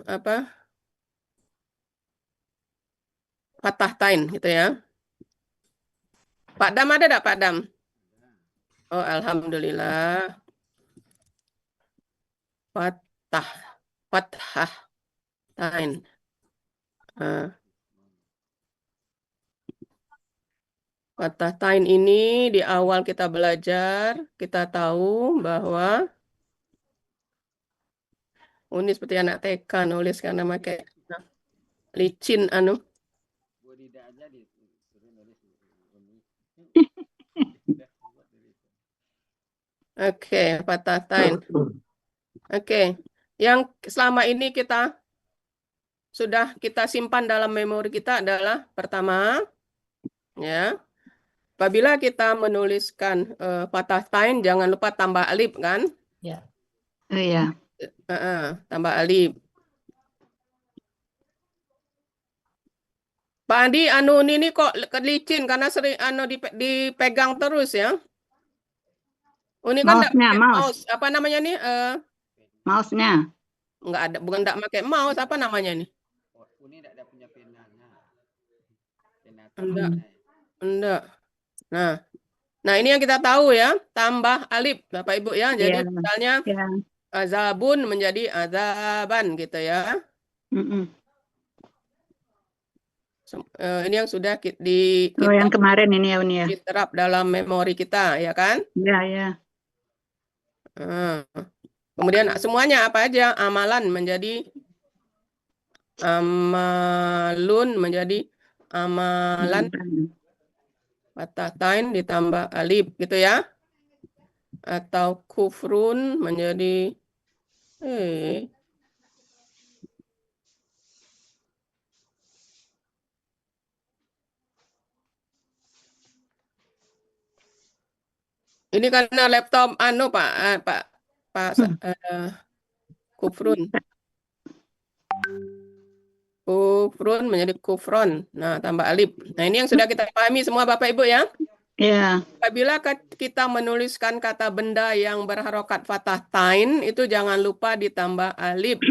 Apa? Fatah tain gitu ya. Pak Dam ada enggak Pak Dam? Oh, alhamdulillah. Fatah, fathah tain. Nah, fatah tain ini di awal kita belajar, kita tahu bahwa ini seperti anak TK nulis karena pakai licin anu. Oke, fatah tain. Oke, yang selama ini sudah kita simpan dalam memori kita adalah pertama, ya, apabila kita menuliskan fatah tain, jangan lupa tambah alif kan? Ya. Oh iya. Tambah alif. Pak Andi, anu ini kok licin karena sering anu dipegang terus ya. Ini kan enggak Mouse-nya, pakai mouse. mouse. Apa namanya nih? Mouse-nya. Enggak ada, bukan enggak pakai mouse, apa namanya nih? Uni tidak ada punya penanya. Enggak, enggak. Nah, ini yang kita tahu ya, tambah alif, Bapak Ibu ya. Jadi Iya. misalnya Ya. azabun menjadi azaban gitu ya. Mm-mm. Ini yang sudah Oh, kita yang kemarin ini ya Uni ya. diterap dalam memori kita, ya kan? Ya, ya. Nah, kemudian semuanya apa aja? Amalan menjadi amalun menjadi amalan, fatah tain ditambah alif gitu ya. Atau kufrun menjadi ini karena laptop anu Pak kufrun. Kufrun menjadi kufron. Nah, tambah alif. Nah, ini yang sudah kita pahami semua Bapak Ibu ya. Ya. Apabila kita menuliskan kata benda yang berharokat fathah tain, itu jangan lupa ditambah alif.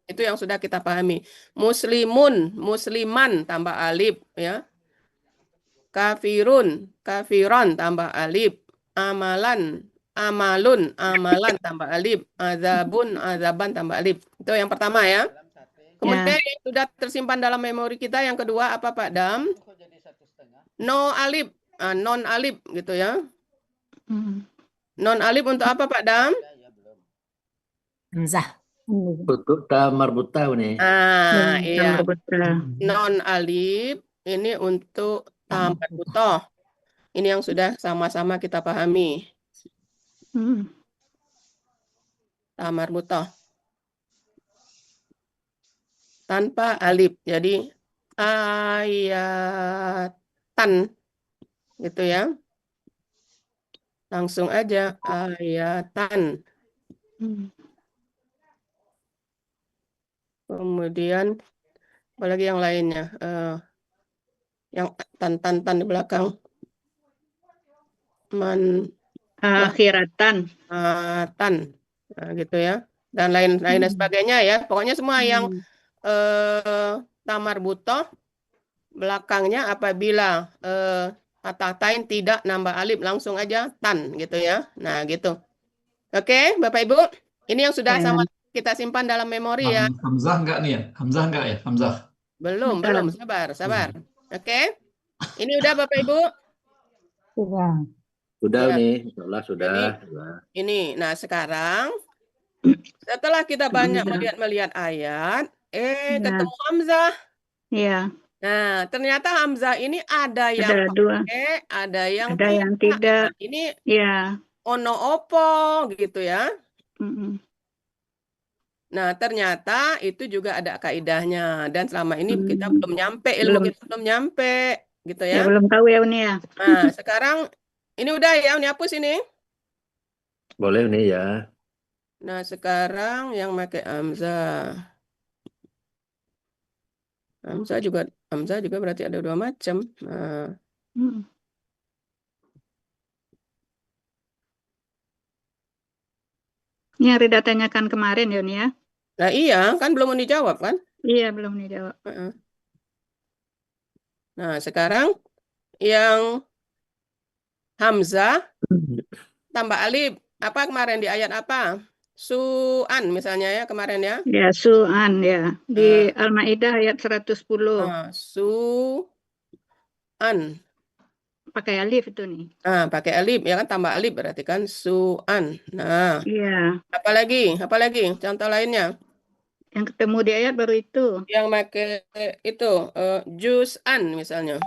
Itu yang sudah kita pahami. Muslimun, musliman tambah alif ya. Kafirun, kafiron tambah alif. Amalan, amalun, amalan tambah alif. Azabun, azaban tambah alif. Itu yang pertama ya. Kemudian yang sudah tersimpan dalam memori kita yang kedua apa Pak Dam? No alif, non alif gitu ya. Non alif untuk apa Pak Dam? Hamzah. Untuk marbuta nih. Iya. Non alif ini untuk tamar butoh. Ini yang sudah sama-sama kita pahami. Tamar butoh. Tanpa alif. Jadi ayatan gitu ya. Langsung aja ayatan. Kemudian apalagi yang lainnya. Yang tan di belakang. Akhiratan. Tan. Nah, gitu ya. Dan lain-lain sebagainya ya. Pokoknya semua yang tamar butoh belakangnya apabila fatah tain tidak nambah alif langsung aja tan gitu ya. Nah, gitu. Oke, Bapak Ibu. Ini yang sudah sama kita simpan dalam memori ya. Hamzah enggak nih ya? Hamzah enggak ya? Hamzah. Belum, sabar. Oke. Ini udah Bapak Ibu? Sudah Ya. nih, insyaallah sudah. Ini. Nah, sekarang setelah kita banyak melihat ayat, ketemu Hamzah. Iya. Nah, ternyata Hamzah ini ada yang pakai, ada yang tidak. Nah, ini Ya. ono opo gitu ya. Nah, ternyata itu juga ada kaidahnya dan selama ini kita belum nyampe ilmu kita belum nyampe gitu ya. Ya belum tahu ya Uni ya. Nah, sekarang ini udah ya, Uni hapus ini. Boleh nih ya. Nah, sekarang yang pakai Hamzah. Hamzah juga berarti ada dua macam. Nah. Ini yang Rida tanyakan kemarin ya Uni ya. Nah iya, kan belum dijawab kan? Iya, belum dijawab. Heeh. Nah, sekarang yang Hamzah tambah alif. Apa kemarin di ayat apa? Su'an misalnya ya kemarin ya. Ya, Su'an ya. Di Nah, Al-Maidah ayat 110. Su'an. Pakai alif itu nih. Nah, pakai alif ya kan tambah alif berarti kan Su'an. Nah, Iya, apa lagi? Apa lagi? Contoh lainnya. yang ketemu di ayat baru itu. Yang pakai itu juz'an misalnya.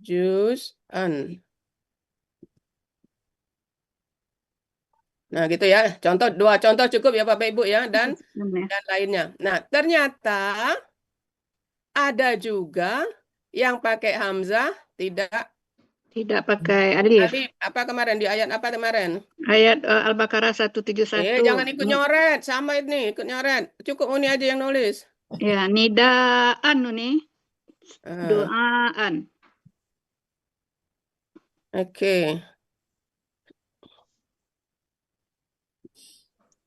Juz'an. Nah, gitu ya. Contoh dua contoh cukup ya Bapak Ibu ya dan Ya. lainnya. Nah, ternyata ada juga yang pakai hamzah tidak Tidak pakai alif. alif. Apa kemarin di ayat apa kemarin? Ayat Al-Baqarah 171. Jangan ikut nyoret, sama ini ikut nyoret. Cukup Uni aja yang nulis. Ya, nidaan nih. Ah, Doaan. oke.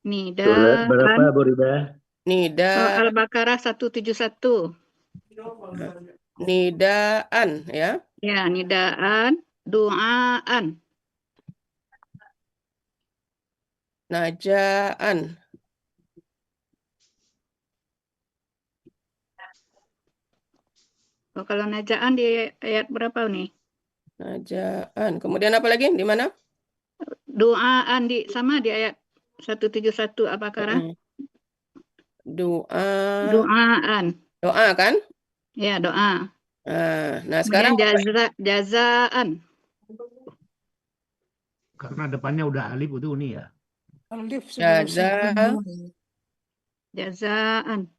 Surat berapa, Nidaan. Bu Rida? Nida, Al-Baqarah 171. nidaan ya. Ya, nidaan. Doaan. Najaan. Oh, kalau najaan di ayat berapa nih? Najaan. Kemudian apa lagi? Di mana? Doaan sama di ayat 171 Al-Baqarah. Mm-mm. Doa. Doaan. Doa kan? Ya, doa. Nah sekarang Kemudian jazaan. Karena depannya udah alif itu nih ya. jaza. Jazaan.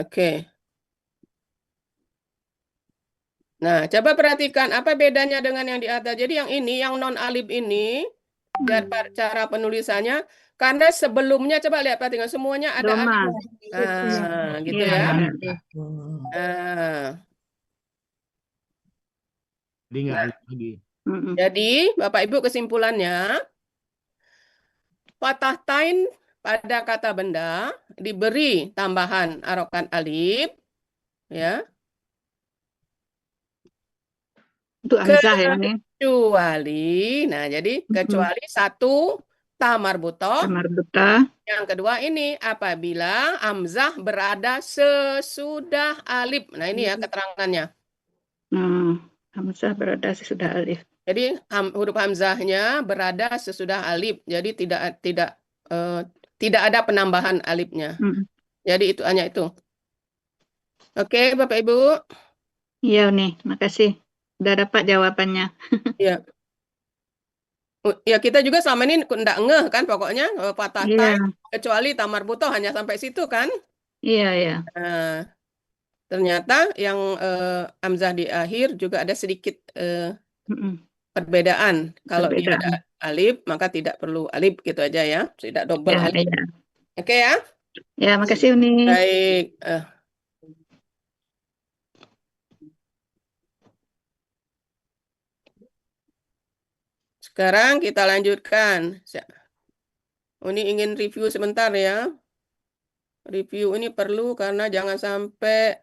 Oke. Nah, coba perhatikan apa bedanya dengan yang di atas. Jadi yang ini, yang non alif ini, cara penulisannya, karena sebelumnya coba lihat perhatikan semuanya ada Doma. alif. Gitu Iya, ya. ada. Nah, Jadi nggak alif lagi. Mm-mm. jadi Bapak Ibu kesimpulannya, patah tain pada kata benda diberi tambahan harokat alif, ya, Untuk Hamzah ya nih. kecuali, nah jadi kecuali satu tamar butoh. Kamar buta. Yang kedua ini apabila hamzah berada sesudah alif. Nah ini ya keterangannya. Nah, Hamzah berada sesudah alif. Jadi huruf hamzahnya berada sesudah alif. Jadi tidak ada penambahan alifnya. Mm. Jadi itu hanya itu. Oke, Bapak Ibu. Iya nih, makasih. Udah dapat jawabannya. Ya. Ya kita juga selama ini nggak ngeh kan pokoknya patah Iya, tain kecuali tamar butoh hanya sampai situ kan. iya, iya. Nah, ternyata yang hamzah di akhir juga ada sedikit Mm-mm. perbedaan. Kalau dia ada Perbedaan. alif, maka tidak perlu alif gitu aja ya. Tidak double Ya, alif. iya. Oke ya. Ya, makasih Uni. Baik. Sekarang kita lanjutkan. Ini ingin review sebentar ya. Review ini perlu karena jangan sampai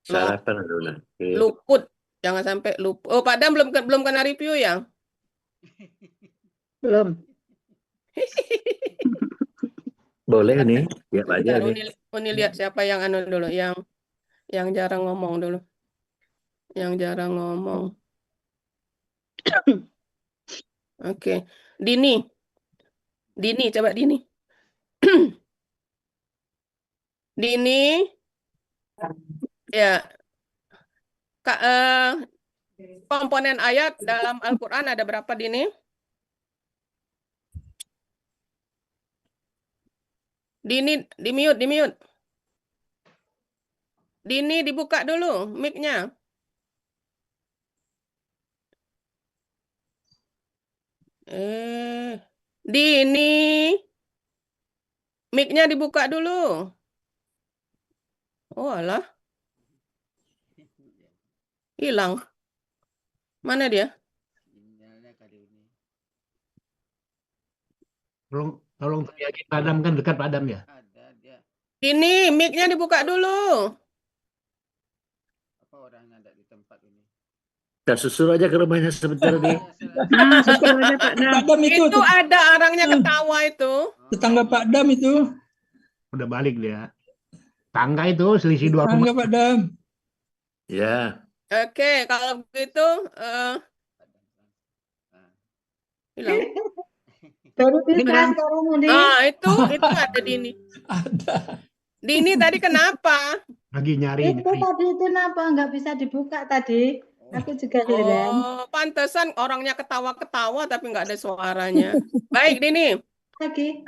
Salahkan dulu. Oke. luput. Jangan sampai luput. Oh, Pak Dam belum kena review ya? Belum. Boleh nih, siap aja Bentar, nih. Uni lihat siapa yang anu dulu, yang jarang ngomong dulu. Yang jarang ngomong. Oke. Dini. Dini, coba Dini. Dini. Ya. Komponen ayat dalam Al-Quran ada berapa, Dini? Dini, di mute. Dini dibuka dulu mic-nya. Dini. Mic-nya dibuka dulu. Oh, alah. Hilang. Mana dia? Tolong teriakin Pak Adam, kan dekat Pak Adam ya. Ini mic-nya dibuka dulu. Kita susul aja ke rumahnya sebentar nih. Nah, susul aja Pak Dam. Pak Dam itu, Itu ada orangnya ketawa itu. tetangga Pak Dam itu. Udah balik dia. Tangga itu selisih 2 Tetangga rumah. Pak Dam. Ya, Oke, kalau begitu hilang. Baru bisa Hilang. sekarang ini. Itu ada Dini. Ada. Dini tadi kenapa? Lagi nyari. Itu tadi itu kenapa nggak bisa dibuka tadi? Aku juga heran. Oh, pantesan orangnya ketawa-ketawa tapi nggak ada suaranya. Baik, Dini. Lagi.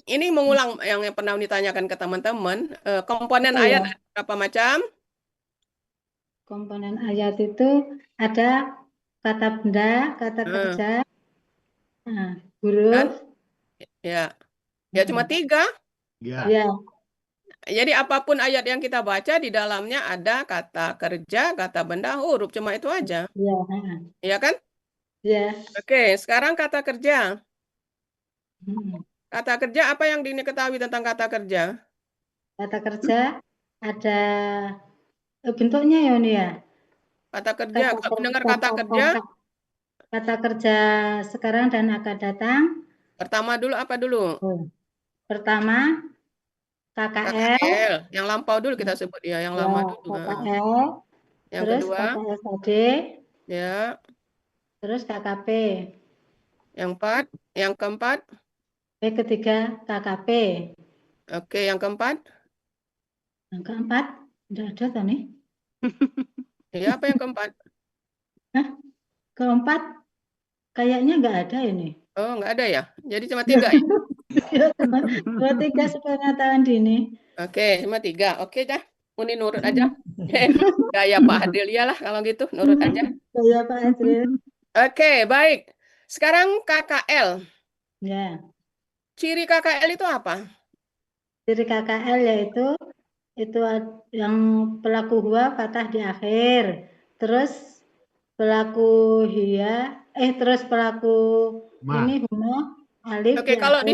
Ini mengulang yang pernah ditanyakan ke teman-teman. Komponen Iya. ayat ada berapa macam? Komponen ayat itu ada kata benda, kata kerja, huruf. Ya, ya cuma 3. Ya. Ya, Jadi apapun ayat yang kita baca di dalamnya ada kata kerja, kata benda, huruf, cuma itu aja. ya, Ya kan? ya. Oke, sekarang kata kerja. Hmm. Kata kerja apa yang Dini ketahui tentang kata kerja? Kata kerja ada bentuknya ya ini ya. Kata kerja, kalau mendengar kata kerja, Kata kerja sekarang dan akan datang. pertama dulu apa dulu? Pertama KKL, KKL, yang lampau dulu kita sebut ya, yang lama dulu. KKL, Yang terus kedua, KKSAD, ya, terus KKP. yang keempat, Ketiga KKP. oke, yang keempat, Yang keempat, tidak ada tadi. ya apa yang keempat? Keempat, kayaknya nggak ada ini. Oh, nggak ada ya? Jadi cuma 3 ya? Dua tiga sepengetahuan Dini. Oke, cuma 3. Oke dah, Uni nurut aja. Gaya Pak Adil lah kalau gitu, nurut aja. Ya Pak Azril. Oke, baik. Sekarang KKL. Ya, Ciri KKL itu apa? ciri KKL yaitu yang pelaku hua fathah di akhir, terus pelaku hia, terus pelaku ini huma alif Oke, di kalau akhir.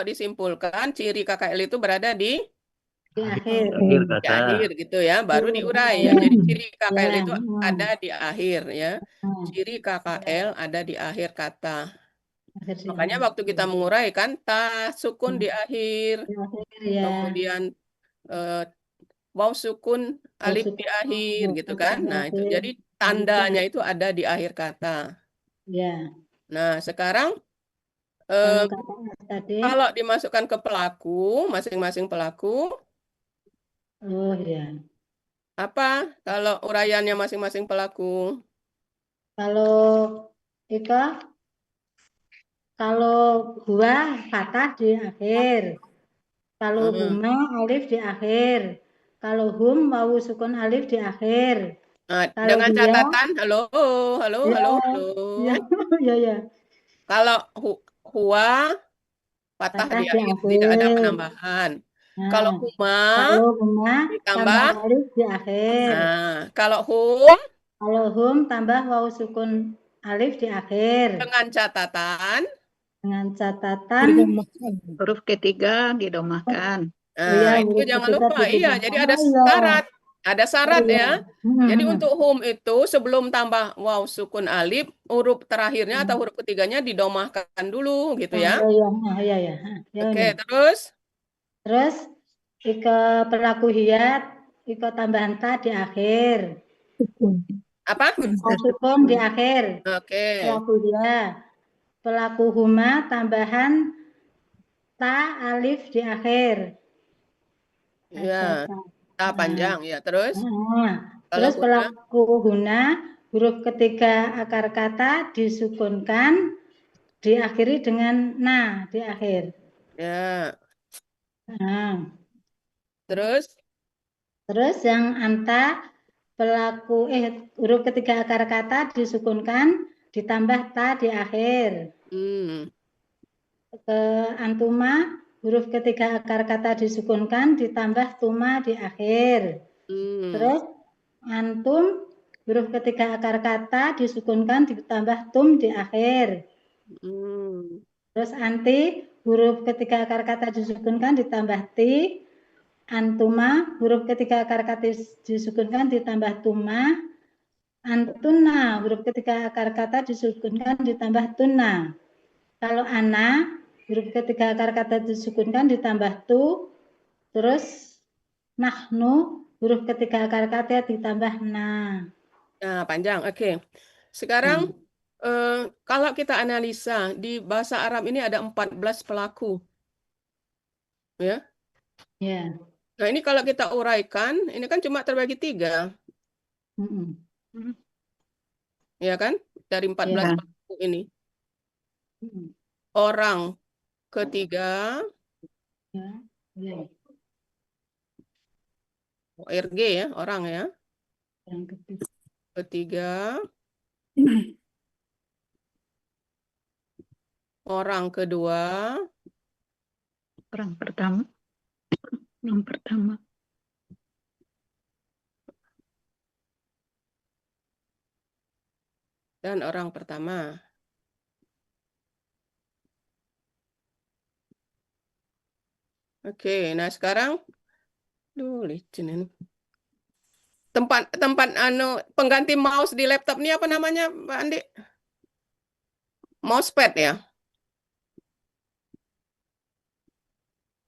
disimpulkan, ciri KKL itu berada di Akhir. akhir kata. akhir gitu ya, baru Iya. diurai ya. Jadi ciri KKL Ya. itu ada di akhir ya. Hmm. Ciri KKL ada di akhir kata. Akhir di Makanya akhir. waktu kita mengurai kan ta sukun di akhir, Di akhir ya. kemudian waw sukun alif di akhir gitu kan. Nah, itu jadi tandanya itu ada di akhir kata. Ya. Nah, sekarang Kalau KKS tadi, kalau dimasukkan ke pelaku, masing-masing pelaku, oh ya. apa kalau uraiannya masing-masing pelaku? Kalau hua fathah di akhir. Kalau huma alif di akhir. Kalau hum wawu sukun alif di akhir. Nah, Kalau dengan dia, catatan, halo. ya, ya, ya. Kalau huwa fathah di akhir, tidak ada penambahan. Nah, Kalau huma kalau huma ditambah, tambah alif di akhir. nah, kalau hum Kalau hum tambah wawu sukun alif di akhir. dengan catatan, Huruf ketiga didomahkan. nah, itu huruf jangan ketiga lupa, iya, jadi ada iya. syarat. Ada syarat ya. Hmm. Jadi untuk hum itu sebelum tambah waw sukun alif, huruf terakhirnya atau huruf ketiganya didomahkan dulu gitu ya. Iya. Ya, Oke, ini. terus pelaku hiat, tambahan ta di akhir. apa? Sukun di akhir. Oke. Pelaku hiat. Pelaku huma tambahan ta alif di akhir. Ya, ta panjang ya. Terus Terus pelaku huna, huruf ketiga akar kata disukunkan, diakhiri dengan na di akhir. ya. Nah, Terus yang anta pelaku huruf ketiga akar kata disukunkan, ditambah ta di akhir. Ke antuma, huruf ketiga akar kata disukunkan, ditambah tuma di akhir. Terus antum, huruf ketiga akar kata disukunkan ditambah tum di akhir. Hmm. Terus anti, huruf ketiga akar kata disukunkan ditambah ti. Antuma, huruf ketiga akar kata disukunkan ditambah tuma. Antuna, huruf ketiga akar kata disukunkan ditambah tuna. Kalau ana, huruf ketiga akar kata disukunkan ditambah tu. Terus nahnu, huruf ketiga akar kata ditambah na. Nah, panjang. Oke. Sekarang kalau kita analisa di bahasa Arab ini ada 14 pelaku. Ya. Ya. Nah, ini kalau kita uraikan, ini kan cuma terbagi 3, Mm-mm. ya kan? Dari 14 Ya. pelaku ini. Mm-mm. Orang ketiga, Ya. Ya. ORG ya, orang ya. Yang ketiga. Ketiga, orang kedua, Orang pertama. Yang pertama. dan orang pertama. Oke, nah sekarang licin ini. Tempat pengganti mouse di laptop ini apa namanya, Mbak Andi? Mousepad ya?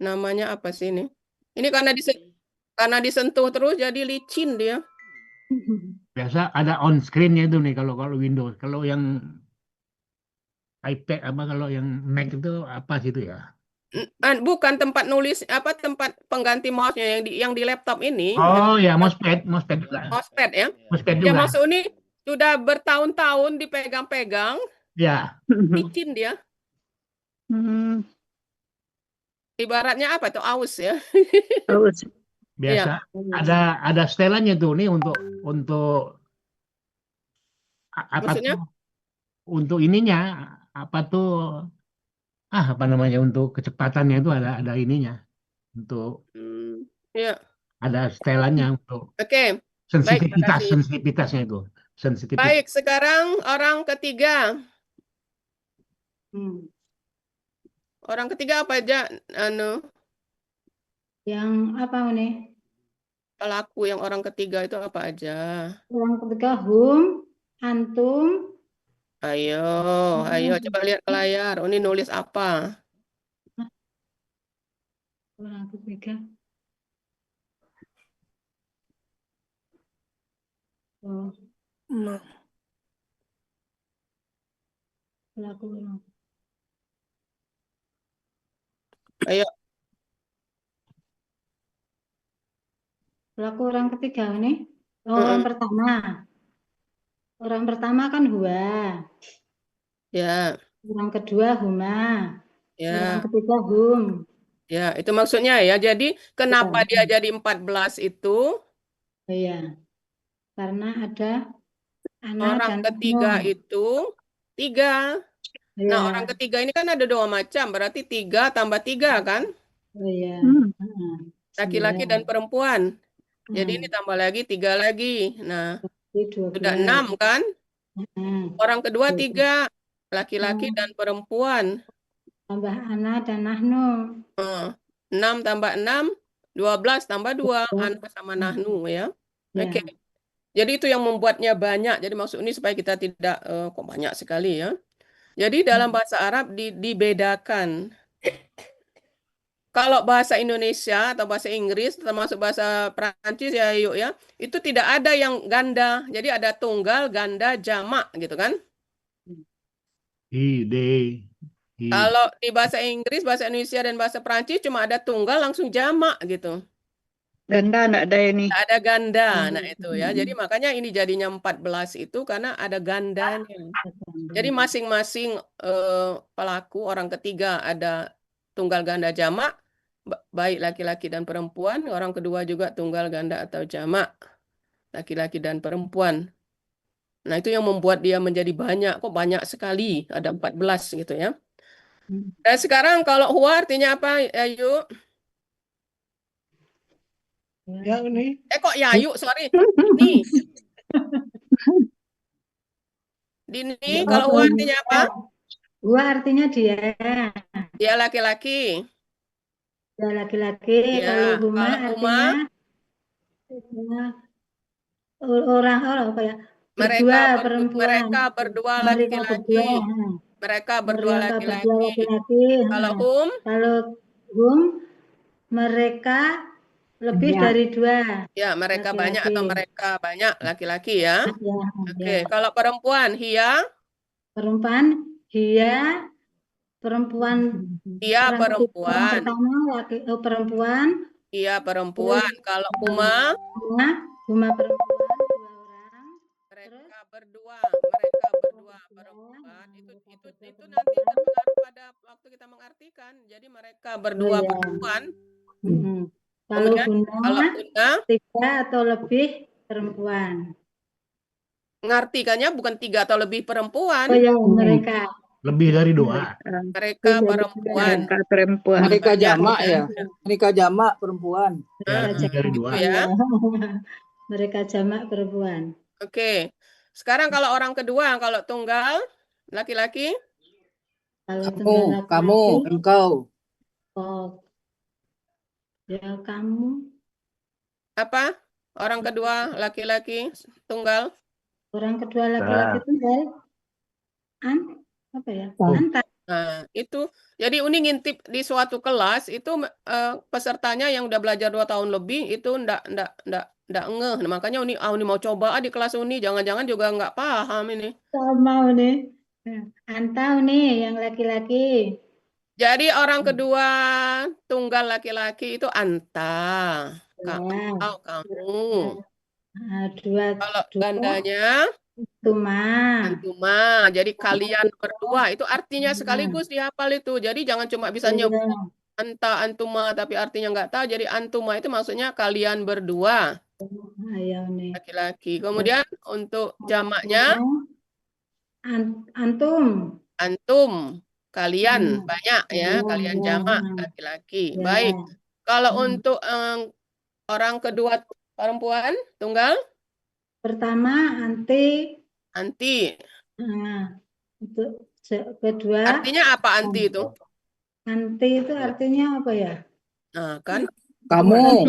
Namanya apa sih ini? Ini karena disentuh terus jadi licin dia. Biasa ada on screen-nya itu nih kalau Windows. Kalau yang iPad kalau yang Mac itu apa sih itu ya? Bukan tempat nulis, tempat pengganti mouse-nya yang di laptop ini. Oh ya, mousepad juga. Mousepad ya. Mousepad Ya juga. maksud ini sudah bertahun-tahun dipegang-pegang, Ya, licin dia. Hmm, Ibaratnya apa tuh? Aus ya. Aus. biasa Iya. ada setelannya tuh nih untuk apa Maksudnya? tuh untuk ininya apa tuh apa namanya untuk kecepatannya itu ada ininya untuk Ya. ada setelannya untuk Oke. Baik, makasih. sensitivitasnya itu sensitivitas. Baik, sekarang orang ketiga. Hmm. Orang ketiga apa aja? Yang apa nih? Pelaku yang orang ketiga itu apa aja? Orang ketiga hum, antum. Ayo coba lihat ke layar. Ini nulis apa? Orang ketiga. Oh, pelaku orang. Ayo. Pelaku orang ketiga nih. Orang pertama. Orang pertama kan huwa. Ya, Orang kedua huma. Orang ya, ketiga hum. ya. Itu maksudnya ya. Jadi kenapa dia jadi 14 itu? Iya. Karena ada ana Orang dan ketiga nun. itu 3. Iya. Nah, orang ketiga ini kan ada 2 macam. Berarti 3 tambah 3 kan? Oh iya. Laki-laki dan perempuan. Jadi ini tambah lagi 3 lagi. Nah, sudah 6 kan? Orang kedua 3. Laki-laki dan perempuan. Tambah ana dan nahnu. 6 tambah 6, 12 tambah 2. Ana sama nahnu ya. Ya. Oke. Jadi itu yang membuatnya banyak. Jadi maksud ini supaya kita tidak kok banyak sekali ya. Jadi dalam bahasa Arab dibedakan. Kalau bahasa Indonesia atau bahasa Inggris, termasuk bahasa Prancis ya, yuk ya, itu tidak ada yang ganda. Jadi ada tunggal, ganda, jamak gitu kan. Ide. Kalau di bahasa Inggris, bahasa Indonesia, dan bahasa Prancis cuma ada tunggal langsung jamak gitu. Ganda enggak ada ini. Tidak ada ganda. Nah itu ya. Jadi makanya ini jadinya 14 itu karena ada gandanya. Jadi masing-masing pelaku orang ketiga ada tunggal ganda jamak, baik laki-laki dan perempuan. Orang kedua juga tunggal ganda atau jamak, laki-laki dan perempuan. Nah itu yang membuat dia menjadi banyak. Kok banyak sekali? Ada 14 gitu ya. Dan sekarang kalau huwa artinya apa, Ayu? Ya ini. Kok Yayu, sorry. Ini. Dini, Oh, kalau huwa artinya apa? Huwa artinya dia. Dia laki-laki. Dia laki-laki. Ya, Kalau huma kalau huma, artinya orang apa ya? mereka Berdua perempuan. mereka berdua Mereka laki-laki. berdua. Mereka berdua Mereka berdua laki-laki. laki-laki. Kalau hum, Kalau hum mereka lebih Ya. dari dua. ya mereka banyak atau Laki-laki. mereka banyak laki-laki ya. Ya, Oke, ya. kalau perempuan, hiya, Perempuan, dia perempuan dia orang perempuan, pertama perempuan, dia perempuan. Kalau huma, huma perempuan dua orang. mereka berdua perempuan. Itu nanti terpengaruh pada waktu kita mengartikan. Jadi mereka berdua iya. perempuan. Kalau Kemudian kalau guna guna, tiga atau lebih perempuan. ngartikannya bukan 3 atau lebih perempuan. Oh ya, mereka. Lebih dari 2. Mereka perempuan. Mereka perempuan. Mereka Banyak jamak ya. ya. Mereka jamak perempuan. Ya, lebih dari 2. Itu ya. Mereka jamak perempuan. Oke. Sekarang kalau orang kedua, kalau tunggal, laki-laki, Kalau tunggal Kamu, laki-laki, engkau. oh, ya kamu. apa? Orang kedua, laki-laki, tunggal. Orang kedua laki-laki tunggal. Apa ya? Anta. Nah, itu. Jadi Uni ngintip di suatu kelas, itu pesertanya yang udah belajar 2 tahun lebih, itu ndak ngeh. Nah, makanya Uni mau coba di kelas Uni, jangan-jangan juga nggak paham ini. Sama nih. Anta nih yang laki-laki. Jadi orang kedua tunggal laki-laki itu anta. Kamu. Dua Kalau gandanya Tuma. antuma. Jadi kalian berdua itu artinya sekaligus dihafal itu. Jadi jangan cuma bisa nyebut anta antuma tapi artinya nggak tahu. Jadi antuma itu maksudnya kalian berdua Ayo nih. laki-laki. Kemudian untuk jamaknya Antum. antum. Kalian banyak ya, kalian jamak laki-laki. Baik. Kalau untuk orang kedua perempuan tunggal Pertama anti. anti. Nah, untuk kedua Artinya apa anti itu? anti itu artinya apa ya? Nah, kan? Kamu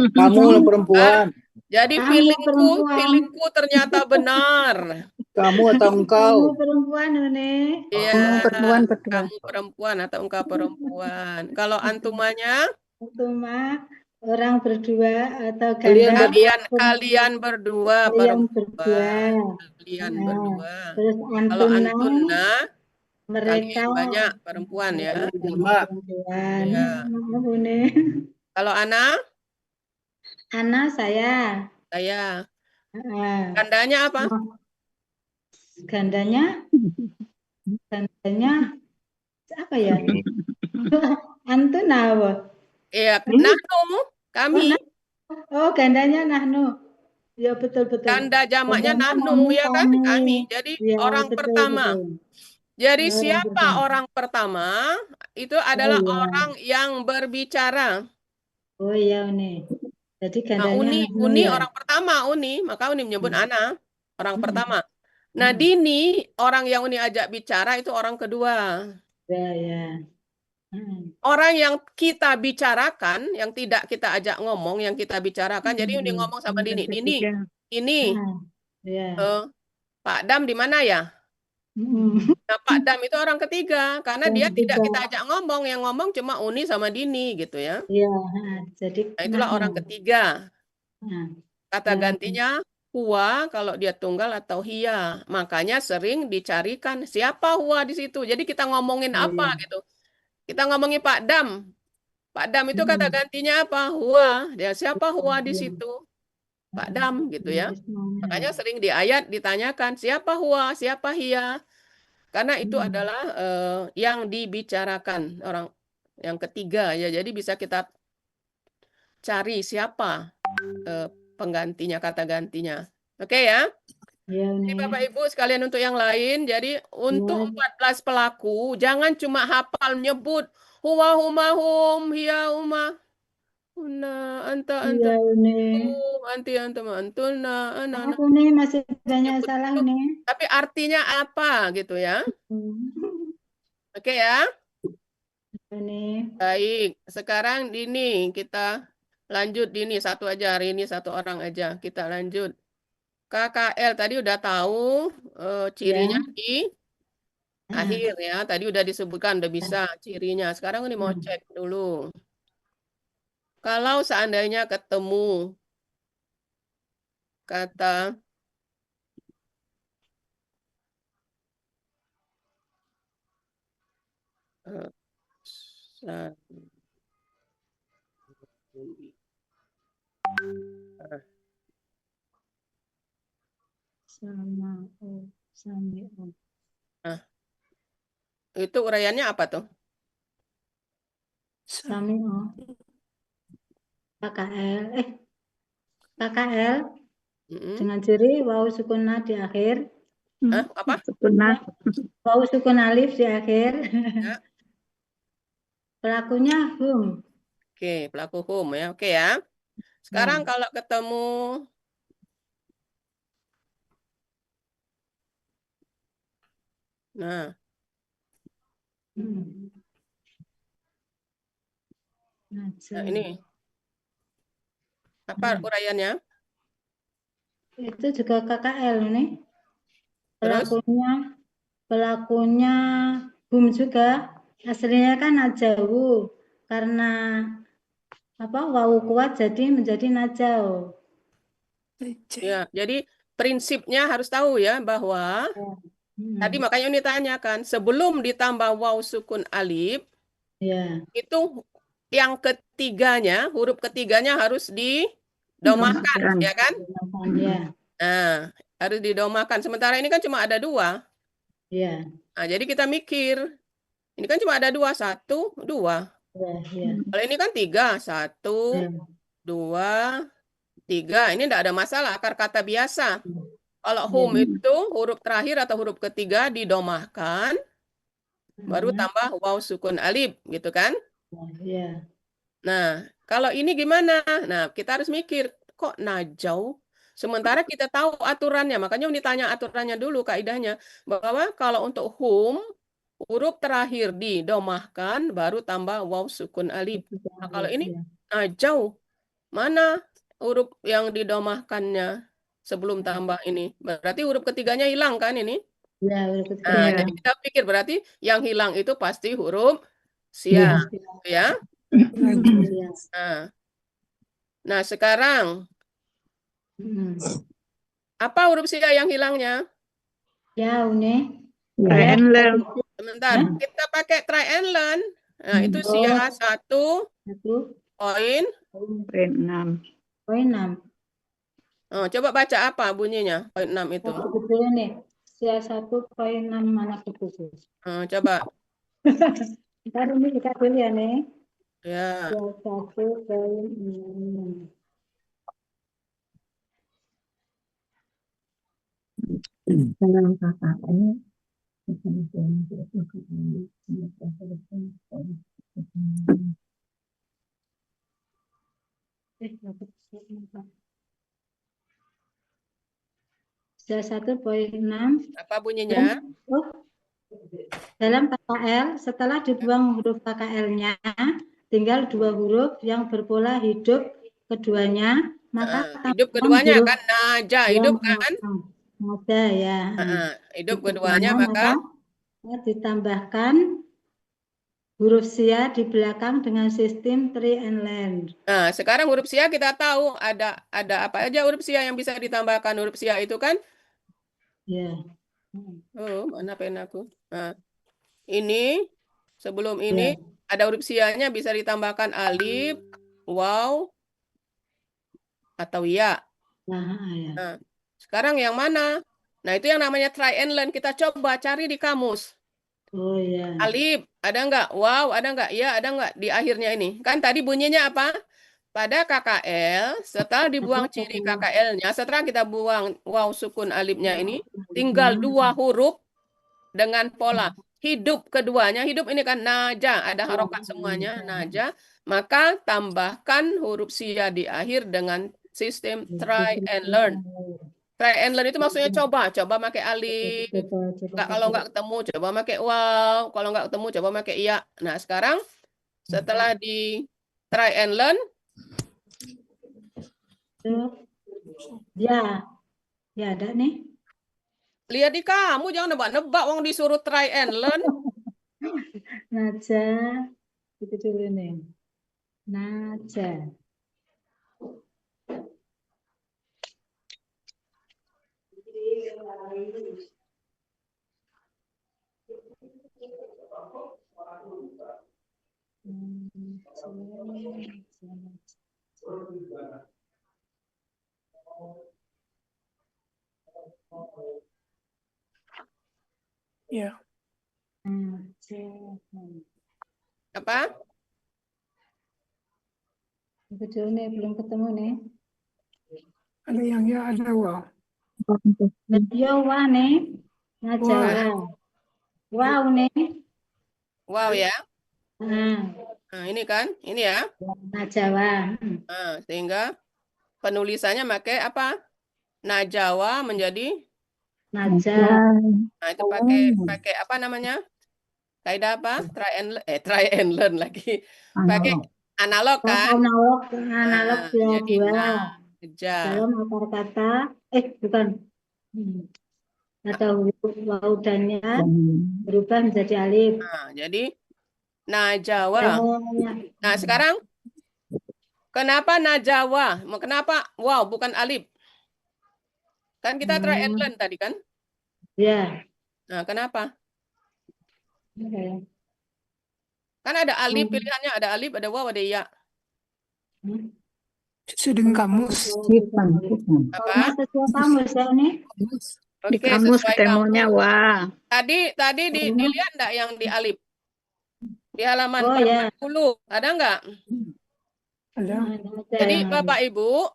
perempuan. Jadi Kamu perempuan. feelingku ternyata benar. Kamu atau engkau. Kamu perempuan ini. Iya, Perempuan berdua. kamu perempuan atau engkau perempuan. Kalau antumanya, Antuma orang berdua atau ganda. kalian berdua Kalian perempuan. berdua. Kalian berdua. Terus Kalau antuna antuna, mereka kalian banyak perempuan ya. Jamak. perempuan. Iya. Maaf ini. Kalau Ana, saya. saya. Ah, Gandanya apa? Gandanya apa ya? Antuna apa? Iya, nahnu, kami. Oh, gandanya nahnu. Ya betul. Ganda jamaknya Gandanya nahnu ya kan? Kami. Jadi Ya, orang betul, pertama. betul. Jadi Orang siapa pertama. orang pertama? Itu adalah iya. orang yang berbicara. Oh iya nih. Jadi Nah, gandanya Uni ya. orang pertama, maka Uni menyebut Ana, orang pertama. Nah, Dini, orang yang Uni ajak bicara itu orang kedua. Ya. Orang yang kita bicarakan, yang tidak kita ajak ngomong, yang kita bicarakan. Jadi Uni ngomong sama Dini, Dini, ini Ya. Pak Dam di mana ya? Nah, Pak Dam itu orang ketiga, karena dia tidak kita ajak ngomong, yang ngomong cuma Uni sama Dini gitu ya. Iya, jadi Nah, itulah orang ketiga. Kata Ya. gantinya huwa kalau dia tunggal atau hiya. Makanya sering dicarikan siapa huwa di situ. Jadi kita ngomongin apa gitu. Kita ngomongin Pak Dam. Pak Dam itu kata gantinya apa? Huwa. Dia siapa huwa di situ? Pak Dam gitu ya. Makanya sering di ayat ditanyakan siapa huwa, siapa hiya. Karena itu adalah yang dibicarakan orang yang ketiga ya. Jadi bisa kita cari siapa penggantinya, kata gantinya. Oke ya? Jadi Bapak Ibu sekalian untuk yang lain, jadi untuk 14 pelaku, jangan cuma hafal nyebut huwa huma hum, hiya huma. Una, anta, Iya, Uni. anti, antum, antuna, ana. Aku nih masih banyak Nyebut salah itu, nih. tapi artinya apa gitu ya? Oke ya. Ini. Baik, sekarang Dini kita lanjut Dini satu aja hari ini satu orang aja kita lanjut. KKL tadi udah tahu cirinya Ya. di Nah, akhir ya. Tadi udah disebutkan udah bisa cirinya. Sekarang ini mau cek dulu. Kalau seandainya ketemu kata eh, sa- sama sama Nah, itu uraiannya apa tuh? Sami KKL KKL Mm-mm. dengan ciri wawu sukun na di akhir, Hah, apa? Sempurna. wawu sukun alif di akhir. Ya. Pelakunya hum. Oke, pelaku hum ya. Oke ya. Sekarang kalau ketemu nah, Nah, ini apa uraiannya? itu juga KKL nih. Terus? Pelakunya hum juga. Aslinya kan najawu, karena apa wawu kuat jadi menjadi najau. Ya, jadi prinsipnya harus tahu ya bahwa tadi makanya ini tanyakan sebelum ditambah waw sukun alif Ya. itu yang ketiganya huruf ketiganya harus didomahkan ya kan? Ya. Nah, harus didomahkan. Sementara ini kan cuma ada dua. Ya. Nah, jadi kita mikir ini kan cuma ada dua, satu, dua. Ya. Ya. Kalau ini kan tiga, satu, Ya. dua, tiga. Ini tidak ada masalah akar kata biasa. Kalau hum itu huruf terakhir atau huruf ketiga didomahkan, baru tambah waw sukun alif, gitu kan? Ya. Nah, kalau ini gimana? Nah, kita harus mikir, kok najau? Sementara kita tahu aturannya, makanya ditanya aturannya dulu, kaidahnya. Bahwa kalau untuk hum, huruf terakhir didomahkan, baru tambah waw sukun alif. Nah, kalau ini najau, mana huruf yang didomahkannya sebelum tambah ini? Berarti huruf ketiganya hilang kan ini? Ya, Nah, Iya. jadi kita pikir berarti yang hilang itu pasti huruf sia, ya. Nah, sekarang apa huruf sia yang hilangnya? Ya, Uni. Try and learn. Sebentar, kita pakai try and learn. Nah, itu sia 1 poin. Poin 6. Poin 6. Oh, coba baca apa bunyinya? Poin 6 itu. Sebetulnya nih, sia 1.6 mana khusus. Coba. Ntar ini kita dulu ya nih. Ya. Sia 1.6. Dalam KKL Sia 1.6. Apa bunyinya? Dalam KKL, setelah dibuang huruf KKL-nya, tinggal dua huruf yang berpola hidup keduanya, maka hidup keduanya huruf kan naja, hidup kan? Naja ya. Hidup keduanya maka ditambahkan huruf sia di belakang dengan sistem try and learn. Nah, sekarang huruf sia kita tahu ada apa aja huruf sia yang bisa ditambahkan huruf sia itu kan? Ya. Oh, mana penaku? Nah, ini sebelum ini ada huruf sianya bisa ditambahkan alif, waw, atau ya. Nah, sekarang yang mana? Nah, itu yang namanya try and learn. Kita coba cari di kamus. Oh ya. Alif, ada nggak? Wow, ada nggak? Ya, ada nggak di akhirnya ini? Kan tadi bunyinya apa? Pada KKL, setelah dibuang ciri KKL-nya, setelah kita buang waw sukun alifnya ini, tinggal dua huruf dengan pola hidup keduanya. Hidup ini kan naja, ada harokat semuanya, naja. Maka tambahkan huruf sia di akhir dengan sistem try and learn. Try and learn itu maksudnya coba pakai alif. Kalau nggak ketemu, coba pakai wow. Kalau nggak ketemu, coba pakai iya. Nah, sekarang setelah di try and learn, Ya, ya ada nih. lihat di kamu, jangan nebak-nebak, wong disuruh try and learn. Naja, itu dulu nih. Naja. Ya, Apa? Itu dulu nih, belum ketemu nih. ada yang ya, ada wow. Yo, wah nih. Naja, wow nih. Wow ya. Nah, Nah, ini kan, ini ya. Najawa. Nah, sehingga penulisannya pakai apa? Najawa menjadi, Naja. nah itu pakai apa namanya? Kaidah apa? Try and learn lagi. Pakai analog kan? Analog Nah, ya jadi dua. naja. Dalam akar kata, bukan. Ada huruf waw dan ya berubah menjadi alif. Nah, jadi najawa. Nah, sekarang kenapa najawa? Kenapa wow bukan alif? Kan kita try and learn tadi kan? Ya. Nah, kenapa? Kan ada alif pilihannya, ada alif, ada waw, ada ya. Sesuai dengan kamus. Apa? Sesuai kamus ya ini. Di Oke, kamus sesuai ketemunya kamus. wah. Tadi dilihat enggak yang di alif? Di halaman Oh, ya. 40, ada enggak? Ada. Jadi Bapak Ibu,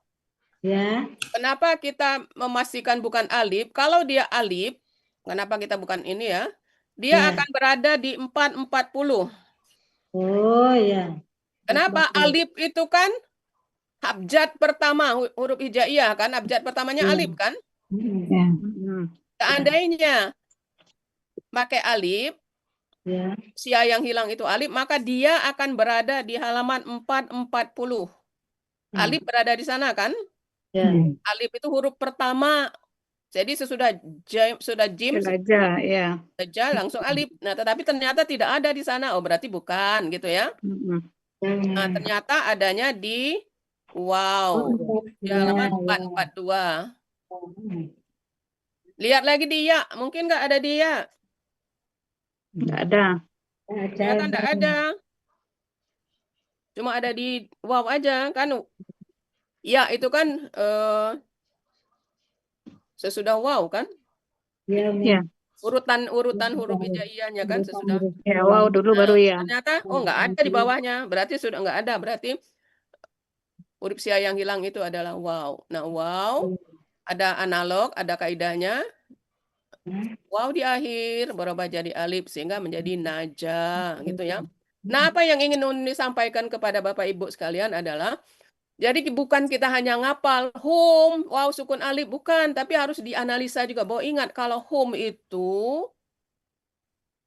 ya. kenapa kita memastikan bukan alif? Kalau dia alif, kenapa kita bukan ini ya? Dia akan berada di 440. Oh ya. Kenapa? Alif itu kan abjad pertama, huruf hijaiyah kan? Abjad pertamanya alif kan? Ya. Seandainya pakai alif, sia yang hilang itu alif, maka dia akan berada di halaman 440. Alif berada di sana kan? Ya. Alif itu huruf pertama. Jadi sudah jim, Aja, ya. saja langsung alif. Nah, tetapi ternyata tidak ada di sana. Oh, berarti bukan gitu ya. Nah, ternyata adanya di wow. Di halaman 442. Lihat lagi dia, mungkin nggak ada dia. Nggak ada. Ternyata nggak ada. Cuma ada di wow aja kan. Ya, itu kan sesudah wow kan? Ya. Urutan huruf hijaiyahnya kan sesudah. Ya, wow dulu baru ya. Ternyata nggak ada di bawahnya. Berarti sudah nggak ada. Berarti huruf sia yang hilang itu adalah wow. Nah, wow ada analog, ada kaidahnya. Wow di akhir berubah jadi alif sehingga menjadi naja gitu ya. Nah, apa yang ingin disampaikan kepada Bapak Ibu sekalian adalah jadi bukan kita hanya ngapal home, wow sukun alif, bukan, tapi harus dianalisa juga. Bahwa ingat kalau home itu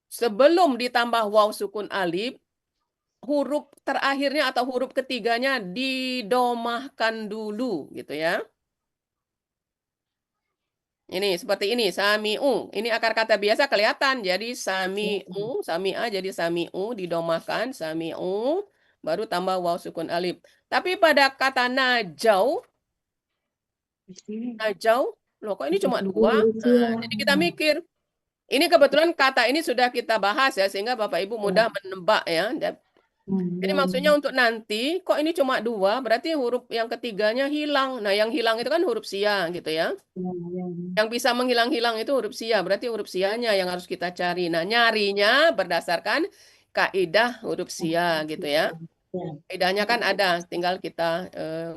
sebelum ditambah wow sukun alif, huruf terakhirnya atau huruf ketiganya didomahkan dulu gitu ya. Ini seperti ini, sami'u. Ini akar kata biasa kelihatan. Jadi sami'u, sami'a jadi sami'u, didomahkan, sami'u, baru tambah waw sukun alif. Tapi pada kata najau, loh kok ini cuma 2? Nah, jadi kita mikir. Ini kebetulan kata ini sudah kita bahas ya, sehingga Bapak Ibu mudah menebak ya. Jadi maksudnya untuk nanti, kok ini cuma 2, berarti huruf yang ketiganya hilang. Nah, yang hilang itu kan huruf sia gitu ya. Yang bisa menghilang-hilang itu huruf sia, berarti huruf sianya yang harus kita cari. Nah, nyarinya berdasarkan kaidah huruf sia gitu ya. Kaidahnya kan ada, tinggal kita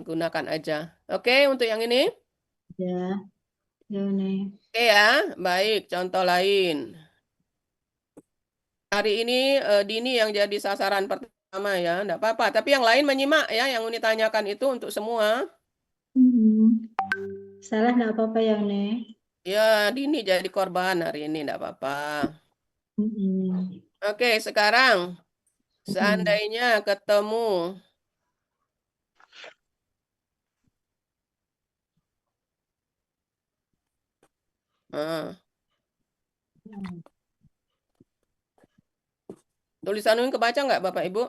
gunakan aja. Oke, untuk yang ini? Ya. Ini. Oke ya, baik. Contoh lain. Hari ini Dini yang jadi sasaran pertama pertama ya, enggak apa-apa. Tapi yang lain menyimak ya, yang Uni tanyakan itu untuk semua. Salah enggak apa-apa ya, Uni. Ya, Dini jadi korban hari ini, enggak apa-apa. Mm-mm. Oke, sekarang seandainya ketemu tulisan Uni kebaca nggak Bapak Ibu?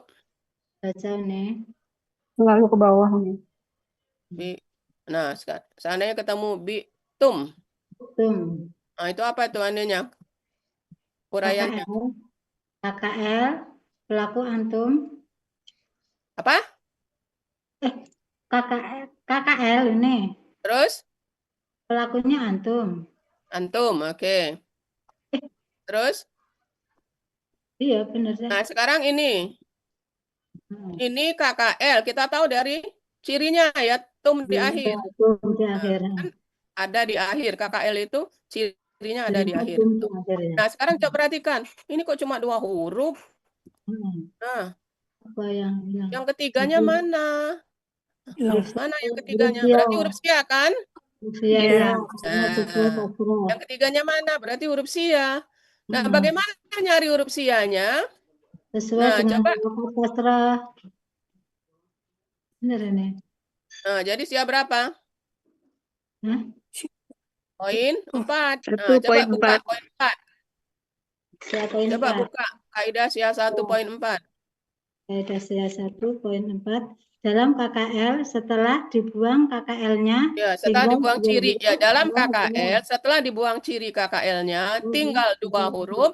Baca, Uni. Lalu ke bawah nih. Nah, seandainya ketemu bitum. Tum. Nah, itu apa itu anunya? Uraiannya. KKL, pelaku antum. Apa? KKL ini. Terus? Pelakunya antum. Antum, oke. Terus? Iya, benar. Nah, sekarang ini. Ini KKL. Kita tahu dari cirinya ya, tum di akhir. Tum di akhir. Kan ada di akhir. KKL itu cirinya ada di akhir. Tum di akhir ya. Nah, sekarang coba perhatikan. Ini kok cuma 2 huruf? Nah, apa yang ketiganya mana? Mana yang ketiganya? Huruf Berarti huruf sia kan? Sia ya. Yang ketiganya mana? Berarti huruf sia. Nah, bagaimana nyari huruf sianya? Sesuai dengan coba. huruf kasrah. Benar ini. Nah, jadi sia berapa? Poin 4. Nah, coba buka poin 4. Coba buka kaidah sia 1.4. Kaidah sia 1.4. Dalam KKL setelah dibuang KKL-nya. Ya, setelah dibuang ciri. Ya, dalam KKL setelah dibuang ciri KKL-nya tinggal 2 huruf.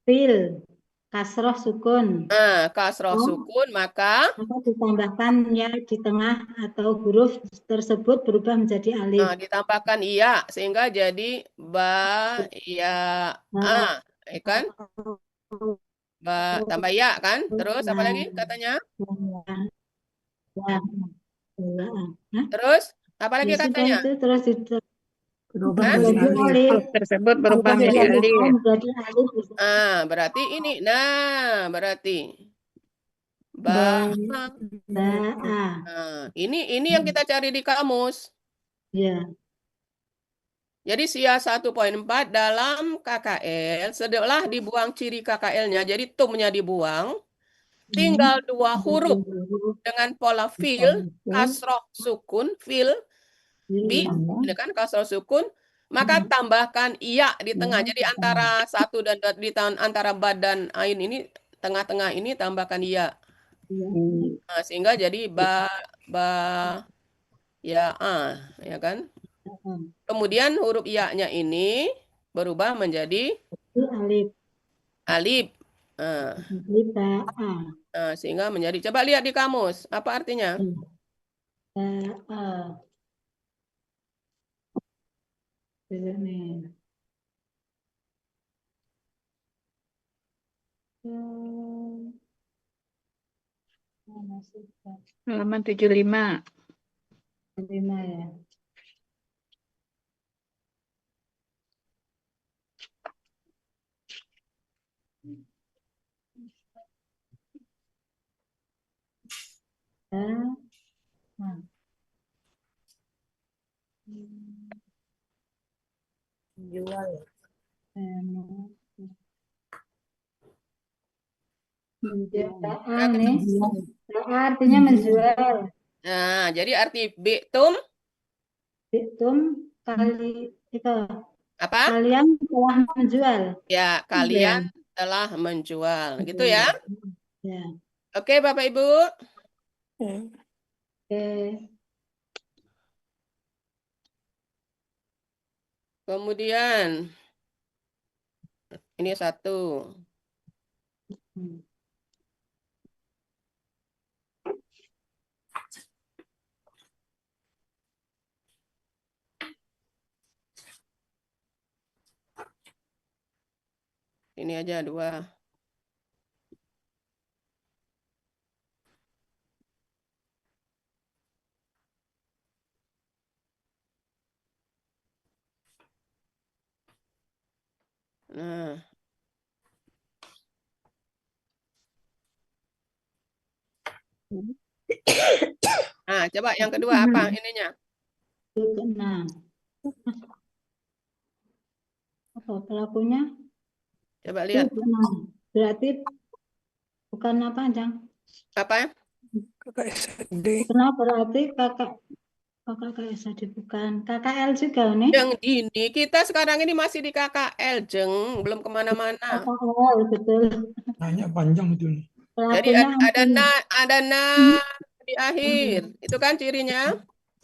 Fil. Kasroh sukun. Nah, kasroh sukun maka ditambahkan ya di tengah atau huruf tersebut berubah menjadi alif. Nah, ditambahkan iya sehingga jadi ba ya a, kan? Ba tambah ya kan? Terus apa lagi katanya? Terus apa lagi katanya? Itu terus tersebut berubah menjadi alif. Berarti ini. Nah, berarti ba. Nah, ini yang kita cari di kamus. Ya. Jadi sia 1.4 dalam KKL setelah dibuang ciri KKL-nya, jadi tumnya dibuang, tinggal 2 huruf dengan pola fil, kasroh sukun, fil, bi, ini kan kasroh sukun, maka tambahkan iya di tengah. Jadi antara 1 dan di antara ba dan ain ini, tengah-tengah ini tambahkan iya. Nah, sehingga jadi ba ya ya kan? Kemudian huruf iya-nya ini berubah menjadi alif. Sehingga menjadi, coba lihat di kamus, apa artinya? Halaman 75. 75 ya. Jual. Artinya menjual. Nah, jadi arti bitum kali itu. Apa? Kalian telah menjual. Ya, kalian telah menjual. Gitu ya? Ya. Oke, Bapak Ibu. Oke. Kemudian ini 1. Ini aja 2. Nah. Nah, coba yang kedua apa ininya? Nah, apa pelakunya? Coba lihat. Nah, berarti bukan panjang. Apa? Kakak SD. Kenapa berarti kakak KSD bukan KKL juga nih? Jeng Dini, kita sekarang ini masih di KKL, Jeng, belum kemana-mana. KKL betul. Nanya panjang itu nih. Jadi Pelakunya ada na di akhir, itu kan cirinya.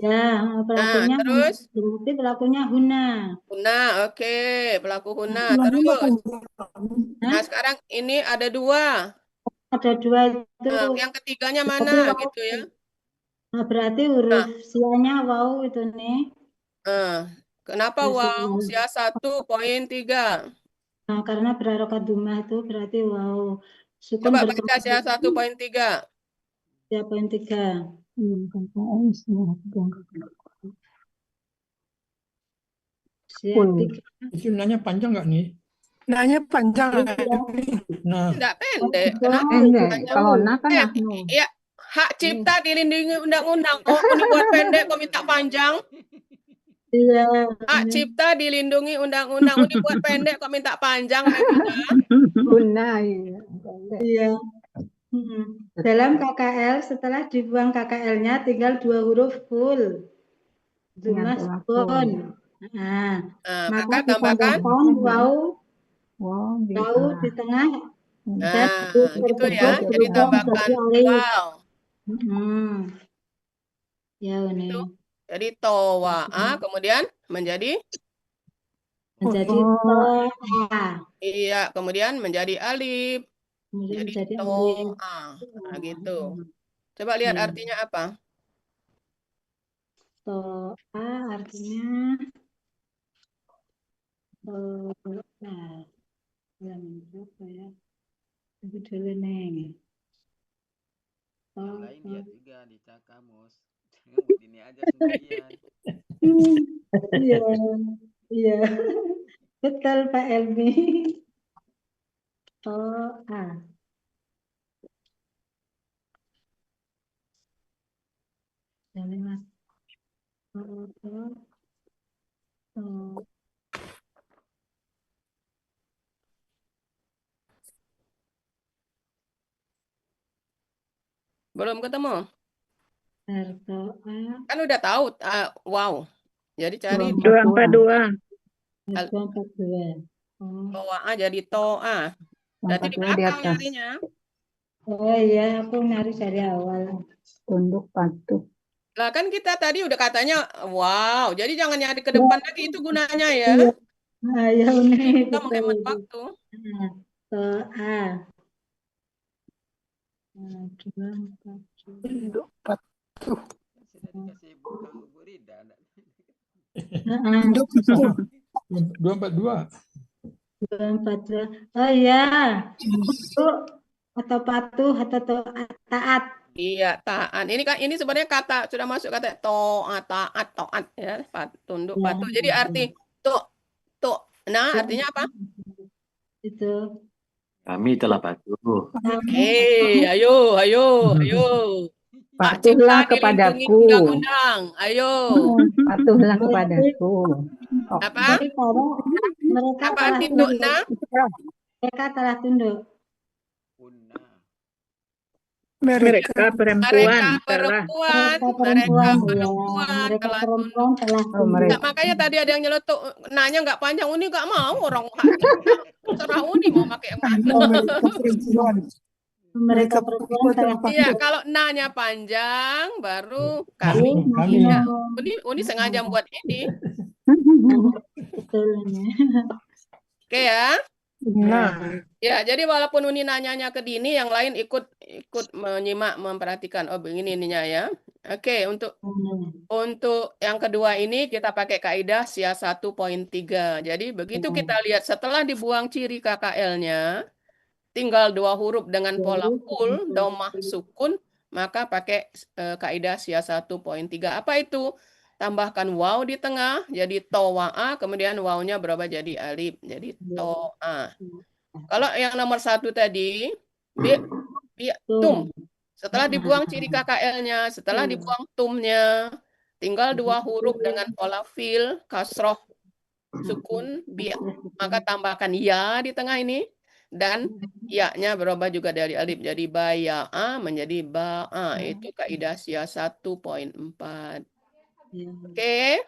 ya, pelakunya terus? berarti pelakunya Huna. Huna, oke, pelaku Huna. Terus, nah sekarang ini ada dua. Ada dua itu. Yang ketiganya mana gitu ya? Nah, berarti huruf sianya wow itu nih. Kenapa wow? Sia 1.3. Nah, karena berharokat dumah itu berarti wow. Sukun Coba baca sia 1.3. Sia 1.3. Sia 3. Itu nanya panjang nggak nih? Nanya panjang nggak nih? Nah, Enggak pendek. Kenapa? Pendek. Kalau nak kan Ya, hak cipta dilindungi undang-undang. Oh, ini buat pendek kok minta panjang. Iya. Hak cipta dilindungi undang-undang. Ini buat pendek kok minta panjang. Guna, Iya. Dalam KKL setelah dibuang KKL-nya tinggal 2 huruf full. Dumah sukun. Nah, maka tambahkan wow di tengah. Nah, gitu ya. Jadi tambahkan wow. Ya, ini. Jadi towa'a kemudian menjadi to'a. Iya, kemudian menjadi alif. Kemudian Jadi alif. to'a. Nah, gitu. Coba lihat artinya apa? To'a artinya ya. Itu dulu nih. Yang lain lihat juga di Cak Kamus. Jangan buat ini aja sendirian. Iya. Betul Pak Elmi. To'a. Jadi Mas. Belum ketemu? To'a. Kan udah tahu wow. Jadi cari 242. 242. to'a jadi to'a. Berarti di belakang nyarinya. Oh iya, aku nyari dari awal. Tunduk patuh. Lah kan kita tadi udah katanya wow. Jadi jangan nyari ke depan lagi, itu gunanya ya. Nah, ya ini Kita menghemat waktu. To'a. tunduk patuh. Sudah dikasih buku Bu Rida. Tunduk patuh. 242. 242. Oh iya. Itu atau patuh atau taat. Iya, taat. Ini kan ini sebenarnya kata sudah masuk kata taat ya, tunduk patuh. Jadi arti nah artinya apa? Itu. Kami telah patuh. Ayo. Hak Patuhlah cipta dilindungi kepadaku. undang-undang. Ayo. Patuhlah kepadaku. Apa? Jadi kalau mereka Apa telah arti tunduk. tu'na? Mereka telah tunduk. Mereka perempuan telah. Mereka perempuan telah tunduk. makanya tadi ada yang nyeletuk nanya nggak panjang, Uni nggak mau orang terserah Uni mau pakai yang mana. Mereka perempuan telah Iya, kalau nanya panjang baru kami. Iya. Uni sengaja buat ini. Betul. Oke ya. Nah, Ya, jadi walaupun Uni nanyanya ke Dini, yang lain ikut menyimak, memperhatikan. Oh, begini ininya ya. Oke, untuk yang kedua ini kita pakai kaidah SIA 1.3. Jadi begitu kita lihat setelah dibuang ciri KKL-nya, tinggal 2 huruf dengan pola full, dhammah sukun, maka pakai kaidah SIA 1.3. Apa itu? Tambahkan waw di tengah, jadi towa'a, kemudian wawnya berubah jadi alif, jadi to'a. Kalau yang nomor 1 tadi, bi'tum. Setelah dibuang ciri KKL-nya, setelah dibuang tumnya, tinggal dua huruf dengan pola fiil, kasroh, sukun, maka tambahkan ya di tengah ini. Dan ya-nya berubah juga dari alif jadi baya'a menjadi ba'a. Itu kaidah SIA 1.4. Oke.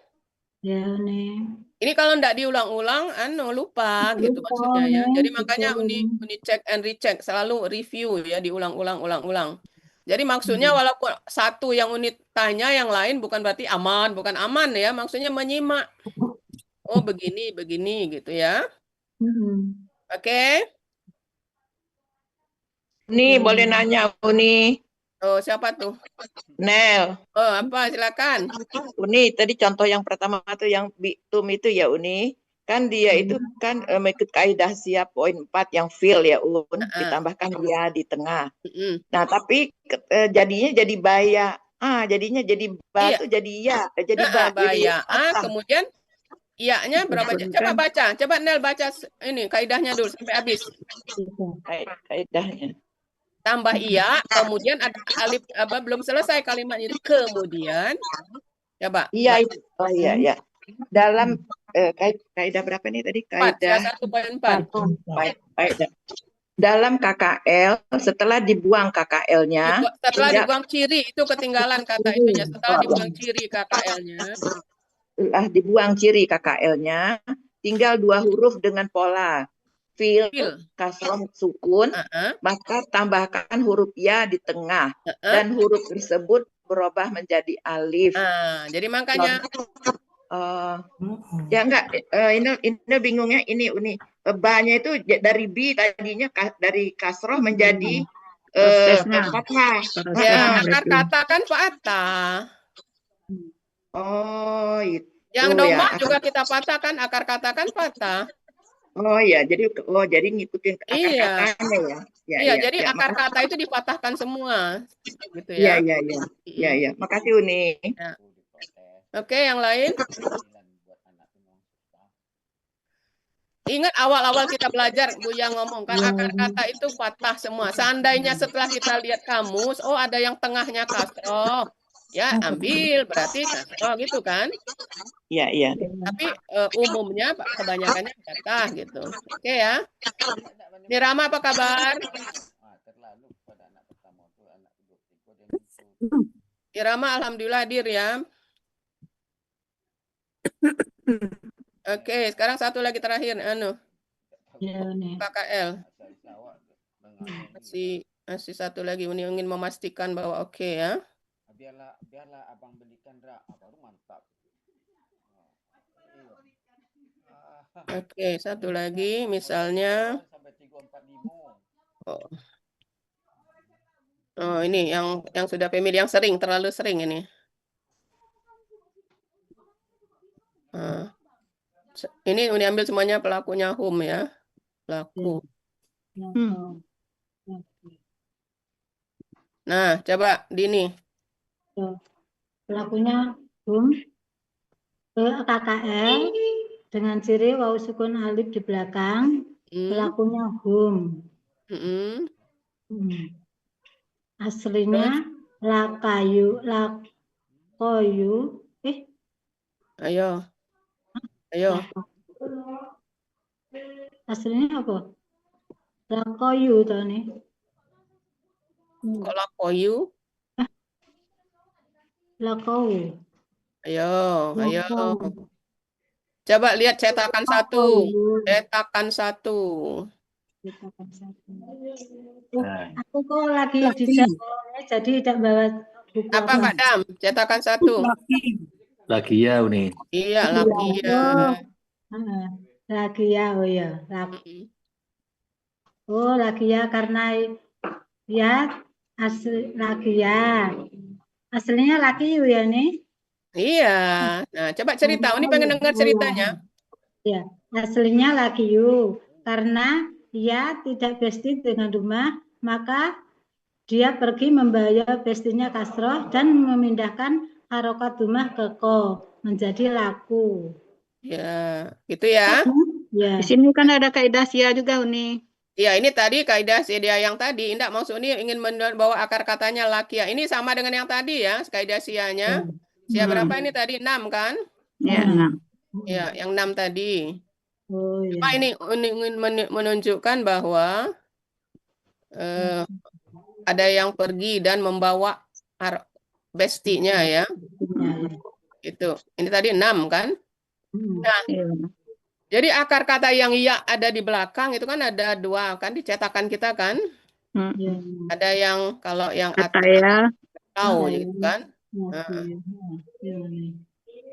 Ya, nih. Ini kalau ndak diulang-ulang, lupa gitu maksudnya ya. Jadi makanya uni check and recheck, selalu review ya, diulang-ulang. Jadi maksudnya walaupun satu yang unit tanya, yang lain bukan berarti aman, bukan aman ya. Maksudnya menyimak. Oh begini gitu ya. Oke. Uni, boleh nanya, Uni. Oh, siapa tuh? Nel. Oh, apa? Silakan. Uni, tadi contoh yang pertama tuh yang tum itu ya, Uni. Kan dia itu kan mengikut kaidah SIA poin 4 yang fill ya, ditambahkan ya di tengah. Nah, tapi jadinya jadi baya. Jadinya jadi ba tuh jadi ya, jadi ba. Baya. Kemudian iya-nya berapa? Coba baca. Coba Nel baca ini kaidahnya dulu sampai habis. Kaidahnya. Tambah iya, kemudian ada alif belum selesai kalimatnya itu. Kemudian coba. Iya itu. Oh iya ya. Dalam kaidah berapa nih tadi? Kaidah 1.4. Dalam KKL setelah dibuang KKL-nya. Setelah dibuang ciri itu ketinggalan kata itunya. Setelah dibuang ciri KKL-nya. Setelah dibuang ciri KKL-nya, tinggal dua huruf dengan pola fiil, kasroh, sukun, maka tambahkan huruf ya di tengah dan huruf tersebut berubah menjadi alif. Jadi makanya ya enggak, ini bingungnya ini Uni. Ba-nya itu dari bi tadinya dari kasroh menjadi fathah. Ya, akar kata kan fathah. Oh, itu. Yang domah juga kita patahkan, akar kata kan patah. Oh ya, jadi ngikutin akar katanya ya. Iya, jadi akar kata itu dipatahkan semua, gitu ya. Iya. Makasih Uni. Ya. Oke, yang lain. Ingat awal-awal kita belajar, Bu yang ngomong kan akar kata itu patah semua. Seandainya setelah kita lihat kamus, oh ada yang tengahnya kasroh, ya ambil berarti kasroh gitu kan? Iya. Tapi umumnya kebanyakannya patah gitu. Oke ya. Nirama apa kabar? Nirama alhamdulillah hadir ya. Oke, sekarang satu lagi terakhir KKL. Masih satu lagi ingin memastikan bahwa oke ya. Biarlah abang belikan baru mantap. Oke, satu lagi misalnya. Oh, ini yang sudah familiar, yang sering, terlalu sering ini. Ini diambil semuanya pelakunya home ya. Pelaku. Nah, coba Dini. Pelakunya home KKL dengan ciri wawu sukun alif di belakang. Pelakunya home. Aslinya lakoyu. Ayo. Aslinya apa? Lakoyu tau nih. Kok lakoyu? Lakoyu. Ayo. Coba lihat cetakan satu. Aku kok lagi di jalan, jadi tidak bawa buku. Apa Pak Dam? Cetakan satu. Lagi ya Uni. Iya, lagi ya. Lagi ya, oh ya. Lagi ya karena ya lagi ya. Aslinya laki ya nih. Iya. Nah, coba cerita. Ini pengen dengar ceritanya. Ya, aslinya laki you. Karena ia tidak besti dengan rumah, maka dia pergi membayar bestinya kasroh dan memindahkan harokat rumah ke ko menjadi laku. Ya, gitu ya. Di sini kan ada kaidah SIA juga Uni. Ya, ini tadi kaidah dia yang tadi. Indah maksud ini ingin membawa akar katanya lakia. Ini sama dengan yang tadi ya, kaidah sianya. Sia berapa ini tadi? 6 kan? Ya, 6. Ya, yang 6 tadi. Oh Cuma ya. ini ingin menunjukkan bahwa ada yang pergi dan membawa bestinya ya. Itu. Ini tadi 6 kan? Nah, Iya. jadi akar kata yang ya ada di belakang itu kan ada 2 kan di cetakan kita kan? Ada yang kalau yang Ataya. atau gitu kan?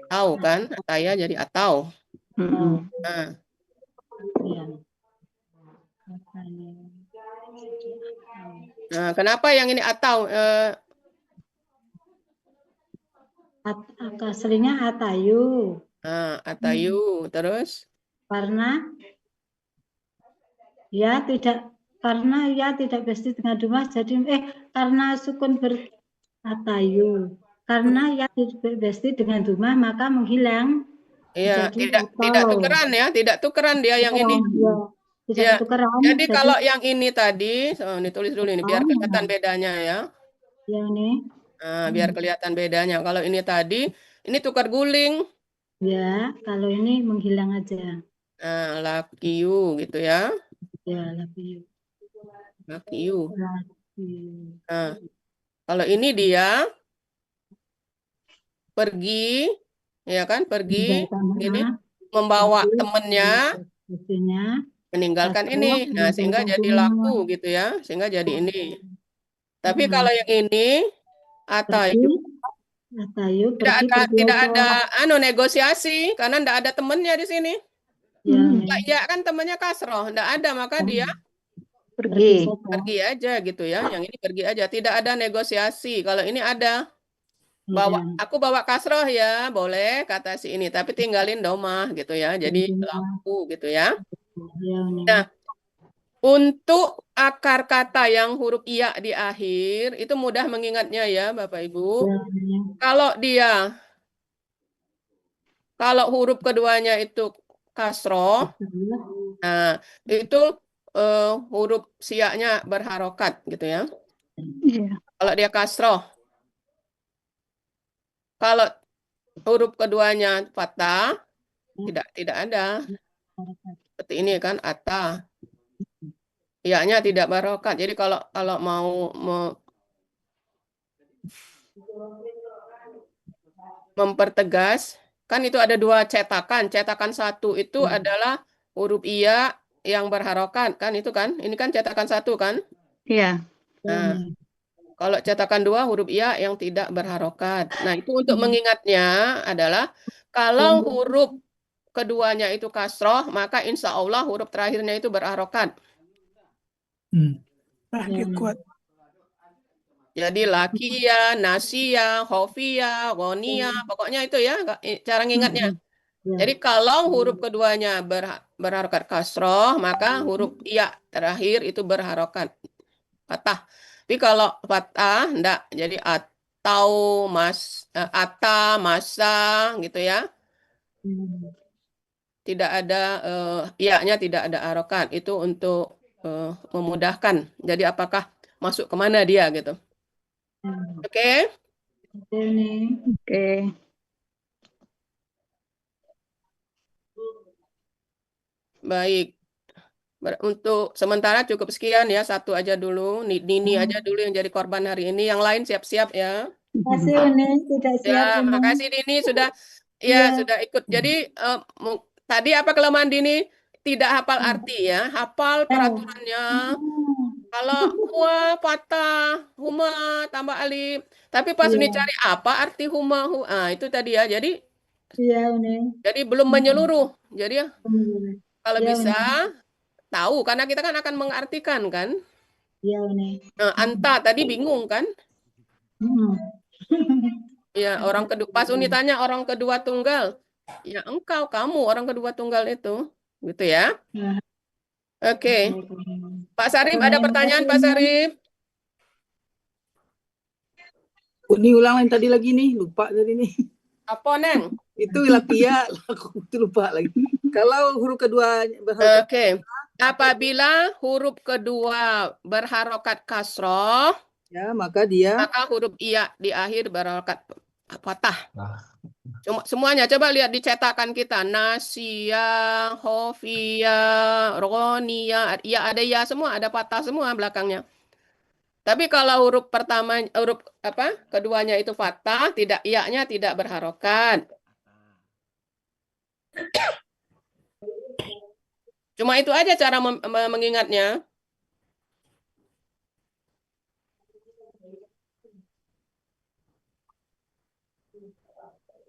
Atau kan? Ataya jadi atau. Nah. Nah, kenapa yang ini atau? Aslinya atayu. Atayu, terus? Karena ya tidak besti dengan rumah jadi karena sukun atayu. Karena ya tidak besti dengan rumah maka menghilang. Iya, Jadi tidak tukeran ya, tidak tukeran dia yang ini. Tidak Ya. tukeran. Jadi kalau yang ini tadi, ditulis dulu ini biar kelihatan bedanya ya. Yang ini. Nah, biar kelihatan bedanya. Kalau ini tadi, ini tukar guling. Ya, kalau ini menghilang aja. Nah, lakiyu gitu ya. Ya, lakiyu. Lakiyu. Nah, kalau ini dia pergi, ya kan? Pergi, ini membawa temennya, meninggalkan ini. Nah, sehingga jadi laku gitu ya. Sehingga jadi ini. Tapi kalau yang ini, atayu, tidak ada negosiasi karena tidak ada temennya di sini. Ya kan temannya kasroh, tidak ada maka dia Pergi. aja gitu ya. Yang ini pergi aja, tidak ada negosiasi. Kalau ini ada aku bawa kasroh ya, boleh kata si ini, tapi tinggalin domah gitu ya. Jadi laku gitu ya. Nah, untuk akar kata yang huruf iya di akhir itu mudah mengingatnya ya, Bapak Ibu. Kalau huruf keduanya itu kasroh, nah itu huruf siaknya berharokat gitu ya. Kalau dia kasroh, kalau huruf keduanya fathah, tidak ada. Seperti ini kan, ata. Iaknya tidak berharokat. Jadi kalau mau mempertegas, kan itu ada 2 cetakan. Cetakan 1 itu adalah huruf iya yang berharokat, kan itu kan? Ini kan cetakan 1 kan? Iya. Nah, kalau cetakan 2 huruf iya yang tidak berharokat. Nah, itu untuk mengingatnya adalah kalau huruf keduanya itu kasroh, maka insya Allah huruf terakhirnya itu berharokat. Kuat. Jadi lakia, nasia, khofia, gonia, pokoknya itu ya cara ngingatnya. Jadi kalau huruf keduanya berharokat kasroh, maka huruf iya terakhir itu berharokat fathah. Tapi kalau fathah enggak, jadi atau ata, masa gitu ya. Tidak ada iya-nya tidak ada harokat. Itu untuk memudahkan. Jadi apakah masuk kemana dia gitu. Oke? Oke. Baik. Untuk sementara cukup sekian ya. 1 aja dulu. Nini aja dulu yang jadi korban hari ini. Yang lain siap-siap ya. Makasih Uni, sudah siap. Ya, makasih Dini sudah sudah ikut. Jadi tadi apa kelemahan Dini? Tidak hafal arti ya. Hafal peraturannya. Kalau huwa, patah, huma, tambah alif. Tapi pas Uni cari apa arti huma, itu tadi ya. Jadi jadi belum menyeluruh. Jadi ya, kalau bisa tahu, karena kita kan akan mengartikan kan. Iya, Uni. Anta tadi bingung kan? Ya, orang kedua. Pas Uni tanya orang kedua tunggal. Ya engkau, kamu orang kedua tunggal itu. Gitu ya. Oke. Pak Sarif, ada pertanyaan Pak Sarif? Uni ulang yang tadi lagi nih, lupa tadi nih. Apa, Neng? Itu lakia, aku lupa lagi. Kalau huruf kedua Oke. Apabila huruf kedua berharokat kasroh, Ya, maka dia maka huruf iya di akhir berharokat fathah. Semuanya coba lihat di cetakan kita. Nasia, Hofia, Ronia, ya ada ya semua, ada fathah semua belakangnya. Tapi kalau huruf pertama, huruf keduanya itu fathah, tidak iya-nya tidak berharokat. Cuma itu aja cara mengingatnya.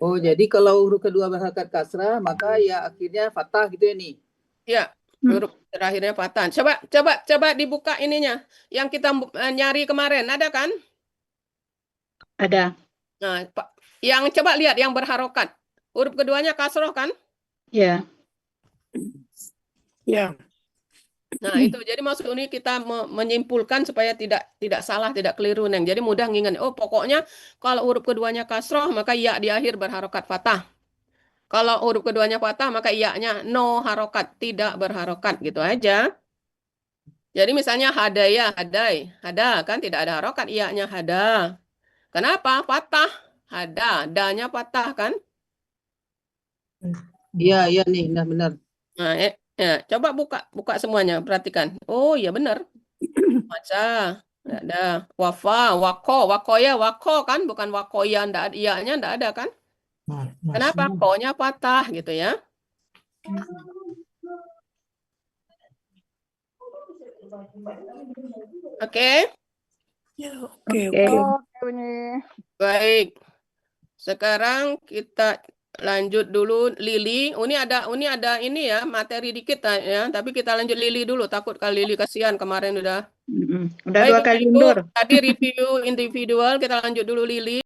Oh, jadi kalau huruf kedua berharokat kasrah, maka ya akhirnya fathah gitu ya nih. Ya, huruf terakhirnya fathah. Coba dibuka ininya. Yang kita nyari kemarin, ada kan? Ada. Nah, yang coba lihat yang berharokat. Huruf keduanya kasroh kan? Ya. Ya. Nah, itu jadi maksud ini kita menyimpulkan supaya tidak salah, tidak keliru, Neng. Jadi mudah ngingat. Oh, pokoknya kalau huruf keduanya kasroh, maka ya di akhir berharokat fathah. Kalau huruf keduanya fathah, maka iya-nya no harokat, tidak berharokat, gitu aja. Jadi misalnya hadaya, hadai, hada kan tidak ada harokat, iya-nya hada. Kenapa? Fathah, hada, da-nya fathah kan? Iya, iya nih, nah benar. Nah, ya, coba buka semuanya, perhatikan. Oh, iya benar. Baca, ada. Wafa, wakoya, wako kan, bukan wakoya, ndak ada, iya-nya ndak ada kan? Kenapa? Ko-nya patah gitu ya. Oke? Ya, oke. Baik. Sekarang kita lanjut dulu Lili. Ini ada ini ya, materi dikit ya, tapi kita lanjut Lili dulu. Takut kali Lili kasihan kemarin udah. Udah Baik, 2 kali Ibu, mundur. tadi review individual, kita lanjut dulu Lili.